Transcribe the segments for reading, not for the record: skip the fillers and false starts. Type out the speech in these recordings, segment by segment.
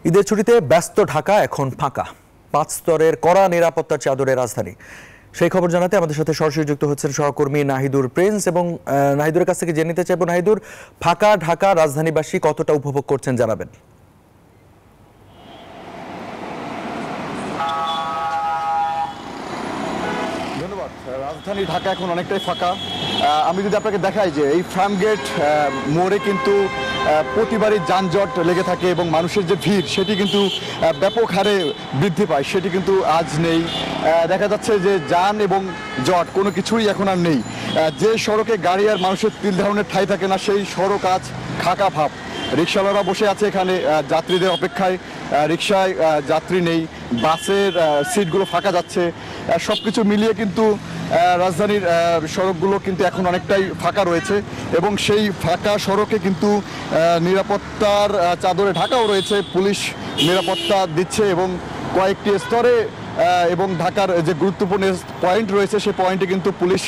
ঈদের ছুটিতে ব্যস্ত ঢাকা এখন ফাঁকা। ৫ স্তরের কড়া নিরাপত্তার চাদরে রাজধানী। সেই খবর জানাতে আমাদের সাথে সরাসরি যুক্ত হচ্ছেন সহকর্মী নাহিদুর প্রিন্স। এবং নাহিদুরের কাছ থেকে জেনে নিতে চাইব, নাহিদুর, ফাঁকা ঢাকা রাজধানীবাসী কতটা উপভোগ করছেন জানাবেন। ধন্যবাদ। রাজধানী ঢাকা এখন অনেকটাই ফাঁকা। আমি যদি আপনাকে দেখাই যে এই ফার্মগেট মোড়ে কিন্তু প্রতিবারই যানজট লেগে থাকে এবং মানুষের যে ভিড় সেটি কিন্তু ব্যাপক হারে বৃদ্ধি পায়, সেটি কিন্তু আজ নেই। দেখা যাচ্ছে যে যান এবং জট কোনো কিছুই এখন আর নেই। যে সড়কে গাড়ি আর মানুষের তিল ধারণের ঠাঁই থাকে না, সেই সড়ক আজ ফাঁকা ভাব। রিক্সাওয়ালারা বসে আছে এখানে যাত্রীদের অপেক্ষায়। রিক্সায় যাত্রী নেই, বাসের সিটগুলো ফাঁকা যাচ্ছে। সব কিছু মিলিয়ে কিন্তু রাজধানীর সড়কগুলো কিন্তু এখন অনেকটাই ফাঁকা রয়েছে এবং সেই ফাঁকা সড়কে কিন্তু নিরাপত্তার চাদরে ঢাকাও রয়েছে। পুলিশ নিরাপত্তা দিচ্ছে এবং কয়েকটি স্তরে এবং ঢাকার যে গুরুত্বপূর্ণ পয়েন্ট রয়েছে সেই পয়েন্টে কিন্তু পুলিশ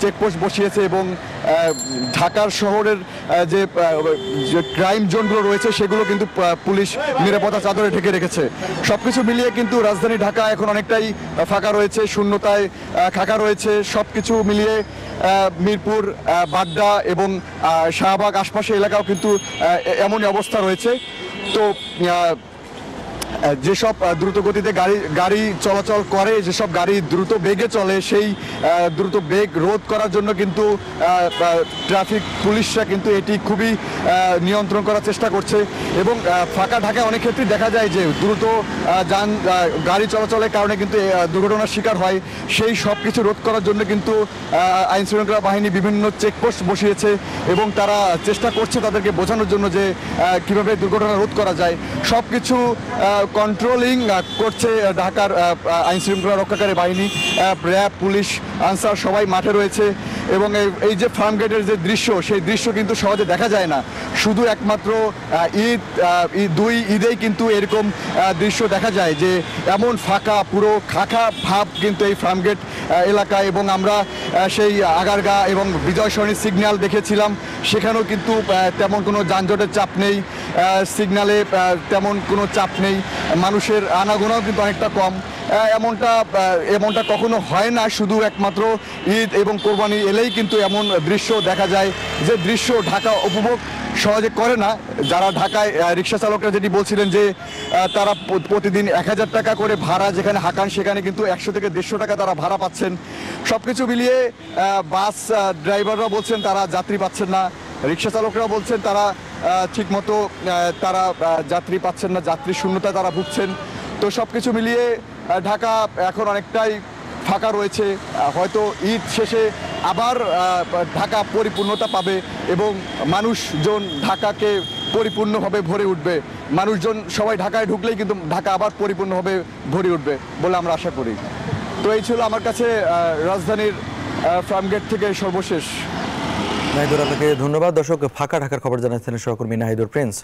চেকপোস্ট বসিয়েছে এবং ঢাকার শহরের যে ক্রাইম জোনগুলো রয়েছে সেগুলো কিন্তু পুলিশ নিরাপত্তা চাদরে ঢেকে রেখেছে। সব কিছু মিলিয়ে কিন্তু রাজধানী ঢাকা এখন অনেকটাই ফাঁকা রয়েছে, শূন্যতায় ফাঁকা রয়েছে। সব কিছু মিলিয়ে মিরপুর, বাড্ডা এবং শাহবাগ আশপাশের এলাকাও কিন্তু এমনই অবস্থা রয়েছে। তো যেসব দ্রুত গতিতে গাড়ি চলাচল করে, যেসব গাড়ি দ্রুত বেগে চলে, সেই দ্রুত বেগ রোধ করার জন্য কিন্তু ট্রাফিক পুলিশরা কিন্তু এটি খুবই নিয়ন্ত্রণ করার চেষ্টা করছে। এবং ফাঁকা ঢাকায় অনেক ক্ষেত্রেই দেখা যায় যে দ্রুত গাড়ি চলাচলের কারণে কিন্তু দুর্ঘটনার শিকার হয়। সেই সব কিছু রোধ করার জন্য কিন্তু আইন শৃঙ্খলা বাহিনী বিভিন্ন চেকপোস্ট বসিয়েছে এবং তারা চেষ্টা করছে তাদেরকে বোঝানোর জন্য যে কীভাবে দুর্ঘটনা রোধ করা যায়। সব কিছু কন্ট্রোলিং করছে ঢাকার আইন শৃঙ্খলা রক্ষাকারী বাহিনী, র্যাব, পুলিশ, আনসার সবাই মাঠে রয়েছে। এবং এই যে ফার্মগেটের যে দৃশ্য, সেই দৃশ্য কিন্তু সহজে দেখা যায় না। শুধু একমাত্র দুই ঈদেই কিন্তু এরকম দৃশ্য দেখা যায় যে এমন ফাঁকা, পুরো খাঁকা ভাব কিন্তু এই ফার্মগেট এলাকায়। এবং আমরা সেই আগারগাঁ এবং বিজয় সরণি সিগন্যাল দেখেছিলাম, সেখানেও কিন্তু তেমন কোনো যানজটের চাপ নেই, সিগন্যালে তেমন কোনো চাপ নেই, মানুষের আনাগোনাও কিন্তু অনেকটা কম। এমনটা কখনো হয় না, শুধু একমাত্র ঈদ এবং কোরবানি এলেই কিন্তু এমন দৃশ্য দেখা যায়, যে দৃশ্য ঢাকা উপভোগ সহজে করে না। যারা ঢাকায় রিক্সা চালকরা যেটি বলছিলেন যে তারা প্রতিদিন 1000 টাকা করে ভাড়া যেখানে হাঁকান, সেখানে কিন্তু 100 থেকে 150 টাকা তারা ভাড়া পাচ্ছেন। সব কিছু মিলিয়ে বাস ড্রাইভাররা বলছেন তারা যাত্রী পাচ্ছেন না, রিক্সা চালকরা বলছেন তারা ঠিকমতো তারা যাত্রী পাচ্ছেন না, যাত্রী শূন্যতায় তারা ভুগছেন। তো সব কিছু মিলিয়ে ঢাকা এখন অনেকটাই ফাঁকা রয়েছে। হয়তো ঈদ শেষে আবার ঢাকা পরিপূর্ণতা পাবে এবং মানুষজন ঢাকাকে পরিপূর্ণভাবে ভরে উঠবে। মানুষজন সবাই ঢাকায় ঢুকলেই কিন্তু ঢাকা আবার পরিপূর্ণভাবে ভরে উঠবে বলে আমরা আশা করি। তো এই ছিল আমার কাছে রাজধানীর ফার্মগেট থেকে সর্বশেষ। নাহিদুর, আপনাকে ধন্যবাদ। দর্শক, ফাঁকা ঢাকার খবর জানাচ্ছেন সহকর্মী নাহিদুর প্রিন্স।